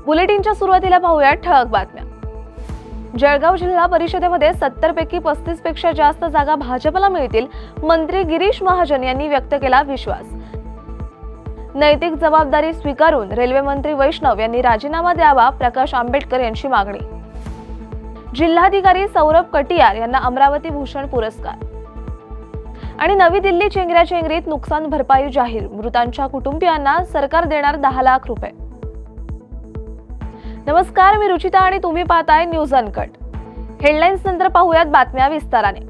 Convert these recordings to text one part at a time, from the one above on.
बुलेटिनच्या सुरुवातीला पाहूया ठळक बातम्या। जळगाव जिल्हा परिषदेमध्ये 70 पैकी 35 पेक्षा जास्त जागा भाजपला मिळतील, मंत्री गिरीश महाजन यांनी व्यक्त केला विश्वास। नैतिक जबाबदारी स्वीकारून रेल्वे मंत्री वैष्णव यांनी राजीनामा द्यावा, प्रकाश आंबेडकर यांची मागणी। जिल्हाधिकारी सौरभ कटियार यांना अमरावती भूषण पुरस्कार। आणि नवी दिल्ली चेंगराचेंगरीत नुकसान भरपाई जाहीर, मृतांच्या कुटुंबियांना सरकार देणार 10 लाख रुपये। नमस्कार, मी रुचिता आणि तुम्ही पाहताय न्यूज अनकट। हेडलाईन्स नंतर पाहूयात बातम्या विस्ताराने।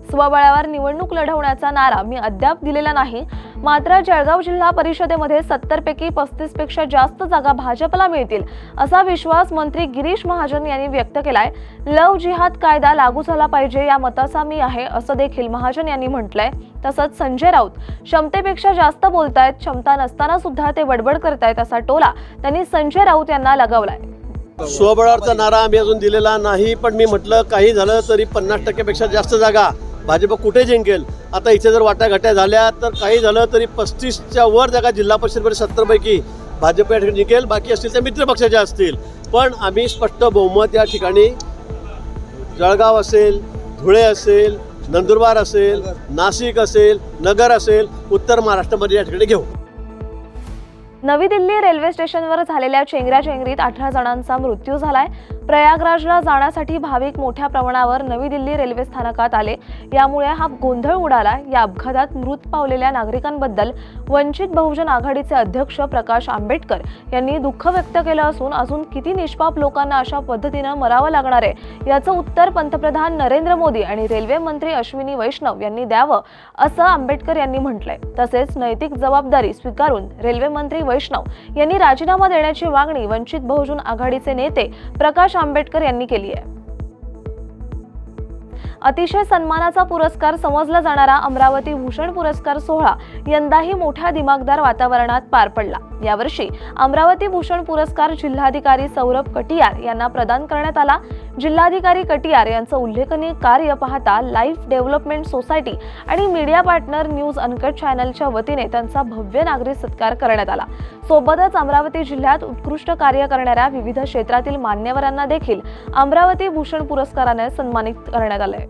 स्वबळावर निवडणूक लढवण्याचा नारा मी अद्याप दिलेला नाही, मात्र जळगाव जिल्हा परिषदेमध्ये 70 पैकी 35 पेक्षा जास्त जागा भाजपला मिळतील असा विश्वास मंत्री गिरीश महाजन यांनी व्यक्त केलाय। लव जिहाद कायदा लागू झाला पाहिजे या मताचा मी आहे असं देखील महाजन यांनी म्हटलंय। तसंच संजय राऊत क्षमतेपेक्षा जास्त बोलतायत, क्षमता नसताना सुद्धा ते बडबड करतायत असा टोला त्यांनी संजय राऊत यांना लगावलाय। स्वबळावरचा नारा आम्ही अजून दिलेला नाही, पण मी म्हटलं काही झालं तरी 50% पेक्षा जास्त जागा भाजप कुठे जिंकेल। आता इथे जर वाटाघाट्या झाल्या तर काही झालं तरी 35च्या वर जागा जिल्हा परिषदेमध्ये 70 पैकी भाजप या ठिकाणी जिंकेल, बाकी असतील त्या मित्र पक्षाच्या असतील। पण आम्ही स्पष्ट बहुमत या ठिकाणी जळगाव असेल, धुळे असेल, नंदुरबार असेल, नाशिक असेल, नगर असेल, उत्तर महाराष्ट्रामध्ये या ठिकाणी घेऊ। नवी दिल्ली रेल्वे स्टेशनवर झालेल्या चेंगराचेंगरीत 18 जणांचा मृत्यू झालाय। प्रयागराजला जाण्यासाठी भाविक मोठ्या प्रमाणावर नवी दिल्ली रेल्वे स्थानकात आले, यामुळे हा गोंधळ उडाला। या अपघातात मृत पावलेल्या नागरिकांबद्दल वंचित बहुजन आघाडीचे अध्यक्ष प्रकाश आंबेडकर यांनी दुःख व्यक्त केलं असून अजून किती निष्पाप लोकांना अशा पद्धतीने मरावं लागणार आहे याचं उत्तर पंतप्रधान नरेंद्र मोदी आणि रेल्वे मंत्री अश्विनी वैष्णव यांनी द्यावं असं आंबेडकर यांनी म्हटलंय। तसेच नैतिक जबाबदारी स्वीकारून रेल्वे मंत्री वैष्णव यांनी राजीनामा देण्याची मागणी वंचित बहुजन आघाडीचे नेते प्रकाश आंबेडकर यांनी केली आहे। अतिशय सन्मानाचा पुरस्कार समजला जाणारा अमरावती भूषण पुरस्कार सोहळा यंदाही मोठ्या दिमागदार वातावरणात पार पडला। यावर्षी अमरावती भूषण पुरस्कार जिल्हाधिकारी सौरभ कटियार यांना प्रदान करण्यात आला। जिल्हाधिकारी कटियार यांचं उल्लेखनीय कार्य पाहता लाईफ डेव्हलपमेंट सोसायटी आणि मीडिया पार्टनर न्यूज अनकट चॅनलच्या वतीने त्यांचा भव्य नागरिक सत्कार करण्यात आला। सोबतच अमरावती जिल्ह्यात उत्कृष्ट कार्य करणाऱ्या विविध क्षेत्रातील मान्यवरांना देखील अमरावती भूषण पुरस्काराने सन्मानित करण्यात आले।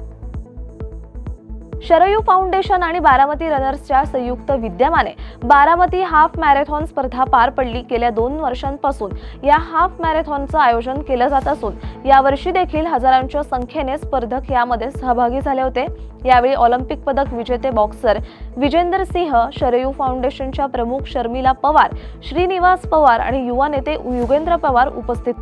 शरयू फाउंडेशन आणि बारामती रनर्सच्या संयुक्त विद्यमाने बारामती हाफ मॅरेथॉन स्पर्धा पार पडली। गेल्या 2 वर्षांपासून या हाफ मॅरेथॉनचं आयोजन केलं जात असून यावर्षी देखील हजारांच्या संख्येने स्पर्धक यामध्ये सहभागी झाले होते। यावेळी ऑलिम्पिक पदक विजेते बॉक्सर विजेंदर सिंह, शरयू फाउंडेशनच्या प्रमुख शर्मिला पवार, श्रीनिवास पवार आणि युवा नेते युगेंद्र पवार उपस्थित।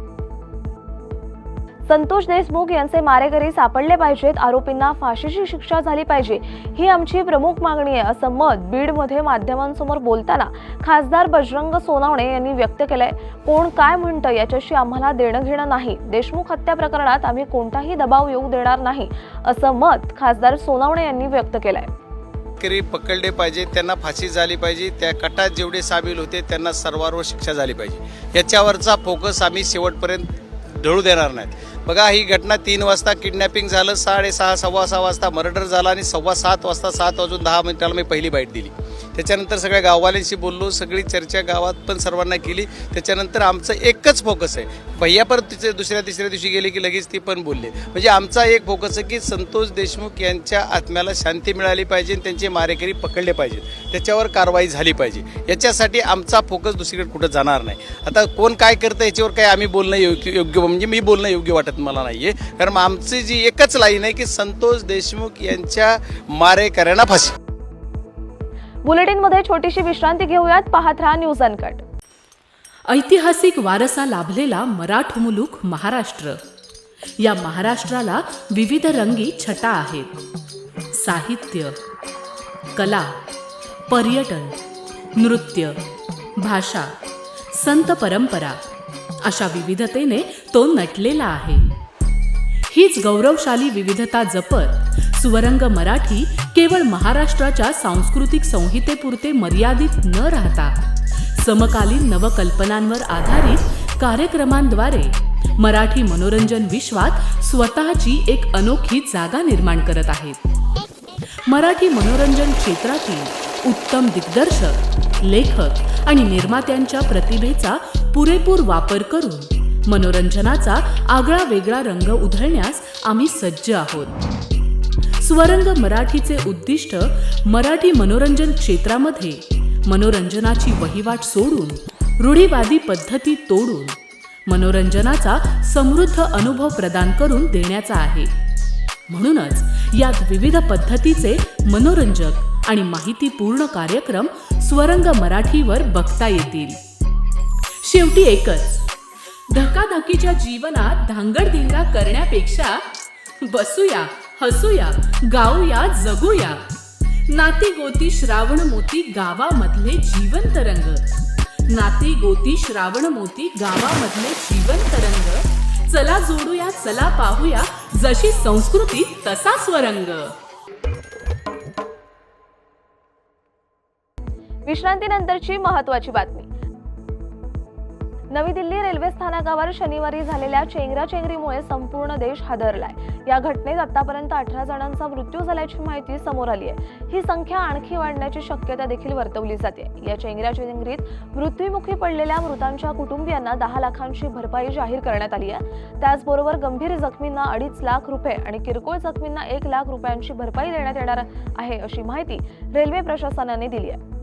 संतोष देशमुख यांचे मारेकरी सापडले पाहिजेत, आरोपींना फाशीची शिक्षा झाली पाहिजे ही आमची प्रमुख मागणी आहे असं मत बीडमध्ये माध्यमांसमोर बोलताना खासदार बजरंग सोनवणे यांनी व्यक्त केलंय। कोण काय म्हणतं याच्याशी आम्हाला देणं घेणं नाही। देशमुख हत्या प्रकरणात आम्ही कोणताही दबाव येऊ देणार नाही असं मत खासदार सोनवणे यांनी व्यक्त केलंय। पकडले पाहिजे, त्यांना फाशी झाली पाहिजे, त्या कटात जेवढे सामील होते त्यांना सर्वांवर शिक्षा झाली पाहिजे। याच्यावरचा फोकस आम्ही शेवटपर्यंत ढळू देणार नाहीत। बघा, ही घटना 3 वाजता किडनॅपिंग झालं, 6:30 सव्वा 6 वाजता मर्डर झाला आणि 7:15 वाजता 7:10 मी पहिली बाईट दिली। त्याच्यानंतर सगळ्या गाववाल्यांशी बोललो, सगळी चर्चा गावात पण सर्वांना केली। त्याच्यानंतर आमचं एकच फोकस आहे, भैया परत दुसऱ्या तिसऱ्या दिवशी गेले की लगेच ती पण बोलले। म्हणजे आमचा एक फोकस आहे की संतोष देशमुख यांच्या आत्म्याला शांती मिळाली पाहिजे, त्यांचे मारेकरी पकडले पाहिजेत, त्याच्यावर कारवाई झाली पाहिजे। याच्यासाठी आमचा फोकस दुसरीकडे कुठं जाणार नाही। आता कोण काय करतं याच्यावर काय आम्ही बोलणं योग्य म्हणजे मी बोलणं योग्य वाटत मला नाहीये, कारण आमची जी एकच लाईन आहे की संतोष देशमुख यांच्या मारेकऱ्यांना फाशी। बुलेटिन मध्ये छोटीशी विश्रांती घेऊयात, पाहत रहा न्यूज अनकट। ऐतिहासिक वारसा लाभलेला मराठ मुलूक महाराष्ट्र। या महाराष्ट्राला विविध रंगी छटा आहेत। साहित्य, कला, पर्यटन, नृत्य, भाषा, संत परंपरा अशा विविधतेने तो नटलेला आहे। हीच गौरवशाली विविधता जपत सुवरंग मराठी केवळ महाराष्ट्राच्या सांस्कृतिक संहितेपुरते मर्यादित न राहता समकालीन नवकल्पनांवर आधारित कार्यक्रमांद्वारे मराठी मनोरंजन विश्वात स्वतःची एक अनोखी जागा निर्माण करत आहेत। मराठी मनोरंजन क्षेत्रातील उत्तम दिग्दर्शक, लेखक आणि निर्मात्यांच्या प्रतिभेचा पुरेपूर वापर करून मनोरंजनाचा आगळा वेगळा रंग उधळण्यास आम्ही सज्ज आहोत। स्वरंग मराठीचे उद्दिष्ट मराठी मनोरंजन क्षेत्रामध्ये मनोरंजनाची वहिवाट सोडून रूढीवादी पद्धती तोडून मनोरंजनाचा समृद्ध अनुभव प्रदान करून देण्याचा आहे। म्हणूनच यात विविध पद्धतीचे मनोरंजक आणि माहितीपूर्ण कार्यक्रम स्वरंग मराठीवर बघता येतील। शेवटी एकच, धकाधकीच्या जीवनात धांगडधिंगा करण्यापेक्षा बसूया, हसूया, गाऊया, जगूया। नाती गोती श्रावण मोती गावामधले जिवंत रंग, नाती गोती श्रावण मोती गावामधले जिवंत रंग। चला जोडूया, चला पाहूया, जशी संस्कृती तसा स्वरंग। विश्रांतीनंतरची महत्त्वाची बातमी। नवी दिल्ली रेल्वे स्थानकावर शनिवारी झालेल्या चेंगराचेंगरीमुळे संपूर्ण देश हादरलाय। या घटनेत आतापर्यंत 18 जणांचा मृत्यू झाल्याची माहिती समोर आली आहे। ही संख्या आणखी वाढण्याची शक्यता देखील वर्तवली जाते। या चेंगराचेंगरीत मृत्युमुखी पडलेल्या मृतांच्या कुटुंबियांना 10 लाखांची भरपाई जाहीर करण्यात आली आहे। त्याचबरोबर गंभीर जखमींना 2.5 लाख रुपये आणि किरकोळ जखमींना 1 लाख रुपयांची भरपाई देण्यात येणार आहे, अशी माहिती रेल्वे प्रशासनाने दिली आहे।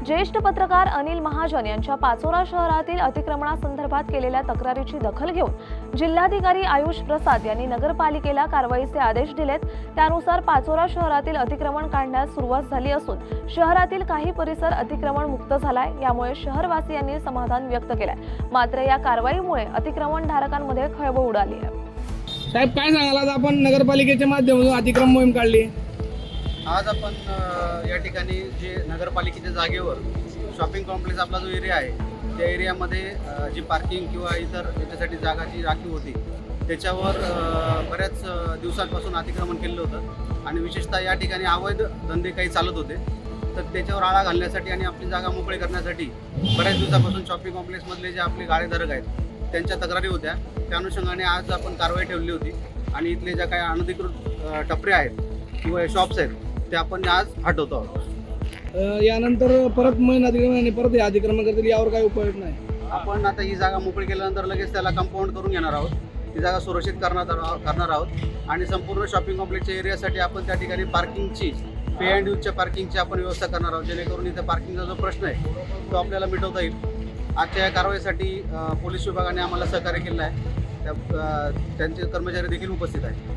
ज्येष्ठ पत्रकार अनिल महाजन यांच्या पाचोरा शहरातील अतिक्रमणासंदर्भात केलेल्या तक्रारीची दखल घेऊन जिल्हाधिकारी आयुष प्रसाद यांनी नगरपालिकेला कारवाईचे आदेश दिलेत। त्यानुसार पाचोरा शहरातील अतिक्रमण काढण्यास सुरुवात झाली असून शहरातील काही परिसर अतिक्रमण मुक्त झालाय। यामुळे शहरवासियांनी समाधान व्यक्त केलंय। मात्र या कारवाईमुळे अतिक्रमणधारकांमध्ये खळबळ उडाली आहे। साहेब, काय सांगाल, आज आपण नगरपालिकेच्या माध्यमातून अतिक्रमण मोहीम काढली। आज आपण या ठिकाणी जे नगरपालिकेच्या जागेवर शॉपिंग कॉम्प्लेक्स आपला जो एरिया आहे त्या एरियामध्ये जी पार्किंग किंवा इतर याच्यासाठी जागा जी राखीव होती त्याच्यावर बऱ्याच दिवसांपासून अतिक्रमण केलेलं होतं आणि विशेषतः या ठिकाणी अवैध धंदे काही चालत होते। तर त्याच्यावर आळा घालण्यासाठी आणि आपली जागा मोकळी करण्यासाठी बऱ्याच दिवसापासून शॉपिंग कॉम्प्लेक्समधले जे आपले गाळेधारक आहेत त्यांच्या तक्रारी होत्या। त्या अनुषंगाने आज आपण कारवाई ठेवली होती आणि इथले ज्या काही अनधिकृत टपरे आहेत किंवा शॉप्स आहेत ते आपण आज हटवतो आहोत। यानंतर परत मोहीम अतिक्रमण परत हे अतिक्रमण करतील, यावर काही उपाय नाही। आपण आता ही जागा मोकळी केल्यानंतर लगेच त्याला कंपाऊंड करून घेणार आहोत, ती जागा सुरक्षित करणार आहोत आणि संपूर्ण शॉपिंग कॉम्प्लेक्सच्या एरियासाठी आपण त्या ठिकाणी पार्किंगची पे अँड यूजच्या पार्किंगची आपण व्यवस्था करणार आहोत, जेणेकरून इथे पार्किंगचा जो प्रश्न आहे तो आपल्याला मिटवता येईल। आजच्या या कारवाईसाठी पोलीस विभागाने आम्हाला सहकार्य केलं आहे, त्यांचे कर्मचारी देखील उपस्थित आहेत।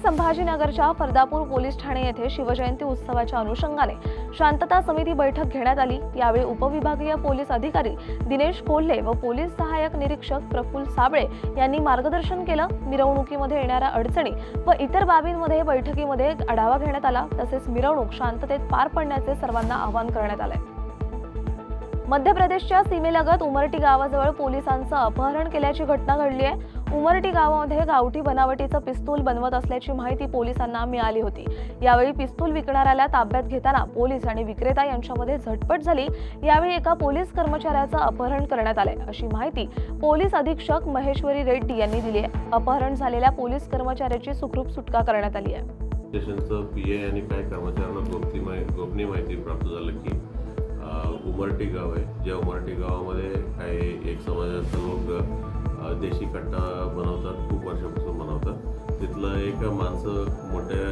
संभाजीनगरच्या फरदापूर पोलीस ठाणे येथे शिवजयंती उत्सवाच्या अनुषंगाने शांतता समिती बैठक घेण्यात आली। यावेळी उपविभागीय पोलीस अधिकारी दिनेश कोल्हे व पोलीस सहाय्यक निरीक्षक प्रफुल्ल साबळे यांनी मार्गदर्शन केलं। मिरवणुकीमध्ये येणाऱ्या अडचणी व इतर बाबींमध्ये बैठकीमध्ये आढावा घेण्यात आला। तसेच मिरवणूक शांततेत पार पडण्याचे सर्वांना आवाहन करण्यात आले। मध्य प्रदेशच्या सीमेलगत उमरटी गावाजवळ पोलिसांचं अपहरण केल्याची घटना घडली आहे। उमरटी गावामध्ये गावठी बनावटीचं पिस्तूल बनवत असल्याची माहिती पोलिसांना मिळाली होती। यावेळी पिस्तूल विकणाऱ्याला ताब्यात घेताना पोलीस आणि विक्रेता यांच्यामध्ये झटपट झाली। यावेळी एका पोलीस कर्मचाऱ्याचं अपहरण करण्यात आले, अशी माहिती पोलीस अधीक्षक महेश्वरी रेड्डी यांनी दिली आहे। अपहरण झालेल्या पोलीस कर्मचाऱ्याची सुखरूप सुटका करण्यात आली आहे। स्टेशनचं पीए आणि काही कर्मचाऱ्यांना गोपनीय माहिती प्राप्त झालं की उमरटी गाव आहे, ज्या उमरटी गावामध्ये काही एक समाजाचे लोक देशी कट्टा बनवतात, खूप वर्षापासून बनवतात। तिथलं एक माणसं मोठ्या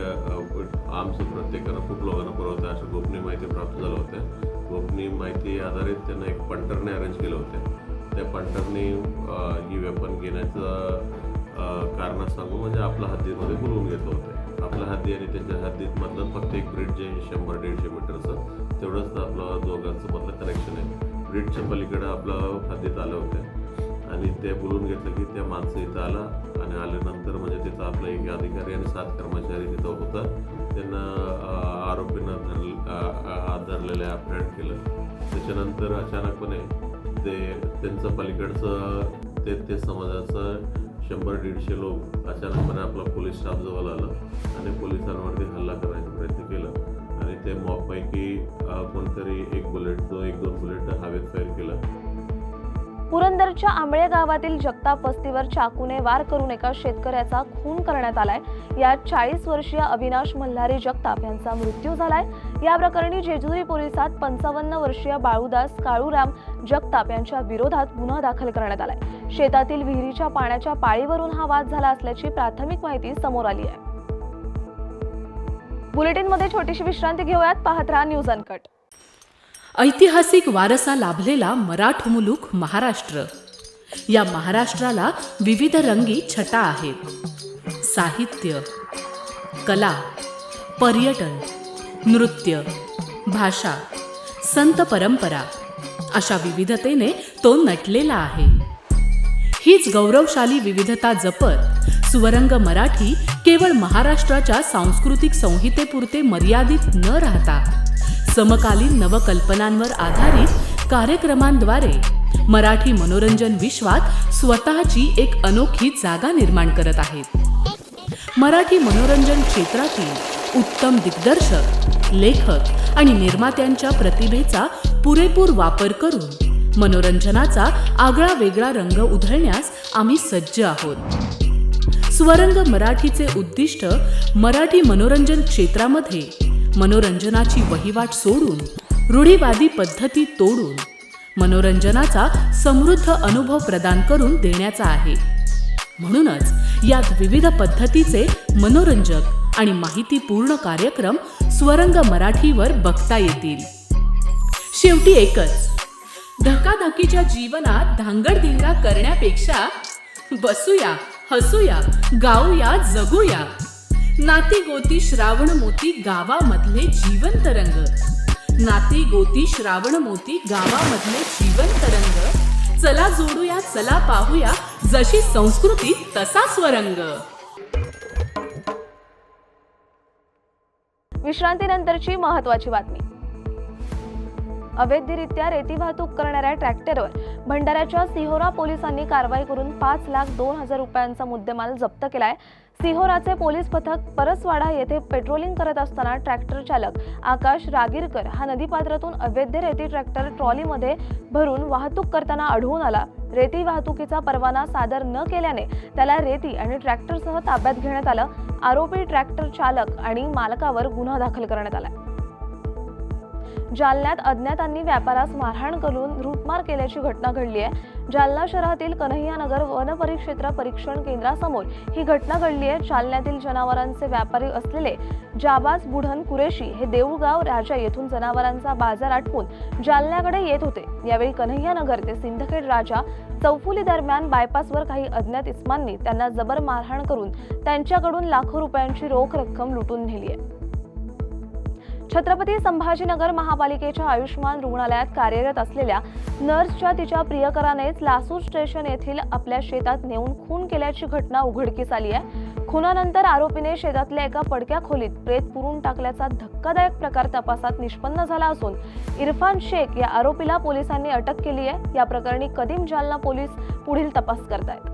आर्म्स प्रत्येकानं खूप लोकांना पुरवतात, अशा गोपनीय माहिती प्राप्त झाल्या होत्या। गोपनीय माहिती आधारित त्यांना एक पंटरने अरेंज केलं होतं। त्या पंटरने ही वेपन घेण्याचं कारण सांगून म्हणजे आपल्या हद्दीमध्ये बोलवून घेतलं होतं। आपल्या हद्दी आणि त्यांच्या हद्दीत मधलं फक्त एक ब्रिज आहे 100-150 मीटरचं, तेवढंच आपलं दोघांचं मधलं कनेक्शन आहे। ब्रिजच्या पलीकडे आपलं हद्दीत आलं होतं आणि ते बोलून घेतलं की त्या माणसं इथं आला आणि आल्यानंतर म्हणजे तिथं आपला एक अधिकारी आणि 7 कर्मचारी तिथं होता। त्यांना आरोपीनं हात धरलेलं ॲप्रेंट केलं। त्याच्यानंतर अचानकपणे त्यांचं पलीकडचं ते समाजाचं 100-150 लोक अचानकपणे आपला पोलीस स्टाफ जवळ आला आणि पोलिसांवरती हल्ला करायचा प्रयत्न केला आणि ते मॉबपैकी कोणतरी एक 1-2 बुलेट हवेत फायर केलं। पुरंदरच्या आंबळे गावातील जगताप वस्तीवर चाकूने वार करून एका शेतकऱ्याचा खून करण्यात आलाय. यात 40 वर्षीय अविनाश मल्हारी जगताप यांचा मृत्यू झालाय. या प्रकरणी जेजुरी पोलिसात 55 वर्षीय बाळूदास काळूराम जगताप यांच्या विरोधात गुन्हा दाखल करण्यात आलाय. शेतातील विहिरीच्या पाण्याच्या पाळीवरून हा वाद झाला असल्याची प्राथमिक माहिती समोर आली आहे. बुलेटिनमध्ये छोटीशी विश्रांती घेऊयात. पाहत राहा न्यूज अनकट. ऐतिहासिक वारसा लाभलेला मराठ मुलूक महाराष्ट्र. या महाराष्ट्राला विविध रंगी छटा आहेत. साहित्य, कला, पर्यटन, नृत्य, भाषा, संत परंपरा अशा विविधतेने तो नटलेला आहे. हीच गौरवशाली विविधता जपत सुवरंग मराठी केवळ महाराष्ट्राच्या सांस्कृतिक संहितेपुरते मर्यादित न राहता समकालीन नवकल्पनांवर आधारित कार्यक्रमांद्वारे मराठी मनोरंजन विश्वात स्वतःची एक अनोखी जागा निर्माण करत आहेत. मराठी मनोरंजन क्षेत्रातील उत्तम दिग्दर्शक, लेखक आणि निर्मात्यांच्या प्रतिभेचा पुरेपूर वापर करून मनोरंजनाचा आगळा वेगळा रंग उधळण्यास आम्ही सज्ज आहोत. स्वरंग मराठीचे उद्दिष्ट मराठी मनोरंजन क्षेत्रामध्ये मनोरंजनाची वहिवाट सोडून, रूढीवादी पद्धती तोडून मनोरंजनाचा समृद्ध अनुभव प्रदान करून देण्याचा आहे. म्हणूनच यात विविध पद्धतीचे मनोरंजक आणि माहितीपूर्ण कार्यक्रम स्वरंग मराठीवर बघता येतील. शेवटी एकच, धकाधकीच्या जीवनात धांगडधिंगा करण्यापेक्षा बसूया, हसूया, गाऊया, जगूया. नाती गोती श्रावण मोती गावामधले जिवंत रंग. नाती गोती श्रावण मोती गावामधले जिवंत रंग. चला जोडूया, चला पाहूया, जशी संस्कृती तसा स्वरंग. विश्रांतीनंतरची महत्त्वाची बातमी. अवैधरित्या रेती वाहतूक करणाऱ्या ट्रॅक्टरवर भंडाऱ्याच्या सिहोरा पोलिसांनी कारवाई करून 5,02,000 रुपयांचा मुद्देमाल जप्त केलाय. सिहोराचे पोलीस पथक परसवाडा येथे पेट्रोलिंग करत असताना ट्रॅक्टर चालक आकाश रागीरकर हा नदीपात्रातून अवैध रेती ट्रॅक्टर ट्रॉलीमध्ये भरून वाहतूक करताना आढळून आला. रेती वाहतुकीचा परवाना सादर न केल्याने त्याला रेती आणि ट्रॅक्टरसह ताब्यात घेण्यात आलं. आरोपी ट्रॅक्टर चालक आणि मालकावर गुन्हा दाखल करण्यात आला. जालन्यात अज्ञातांनी व्यापारास मारहाण करून लूटमार केल्याची घटना घडली आहे. जालना शहरातील कन्हैयानगर वनपरिक्षेत्र परीक्षण केंद्रासमोर ही घटना घडली आहे. जालन्यातील जनावरांचे व्यापारी असलेले जाबाज बुढन कुरेशी हे देऊळगाव राजा येथून जनावरांचा बाजार आटपून जालन्याकडे येत होते. यावेळी कन्हैयानगर ते सिंदखेड राजा चौफुली दरम्यान बायपासवर काही अज्ञात इसमांनी त्यांना जबर मारहाण करून त्यांच्याकडून लाखो रुपयांची रोख रक्कम लुटून नेली आहे. छत्रपती संभाजीनगर महापालिकेच्या आयुष्मान रुग्णालयात कार्यरत असलेल्या नर्सच्या तिच्या प्रियकरानेच लासूर स्टेशन येथील आपल्या शेतात नेऊन खून केल्याची घटना उघडकीस आली आहे. खुनानंतर आरोपीने शेतातल्या एका पडक्या खोलीत प्रेत पुरून टाकल्याचा धक्कादायक प्रकार तपासात निष्पन्न झाला असून इरफान शेख या आरोपीला पोलिसांनी अटक केली आहे. या प्रकरणी कदीम जालना पोलीस पुढील तपास करतायत.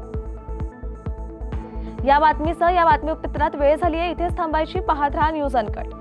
या बातमीसह या बातमीपत्रात वेळ झाली आहे. इथेच थांबायची. पाहत राहा न्यूज अनकट.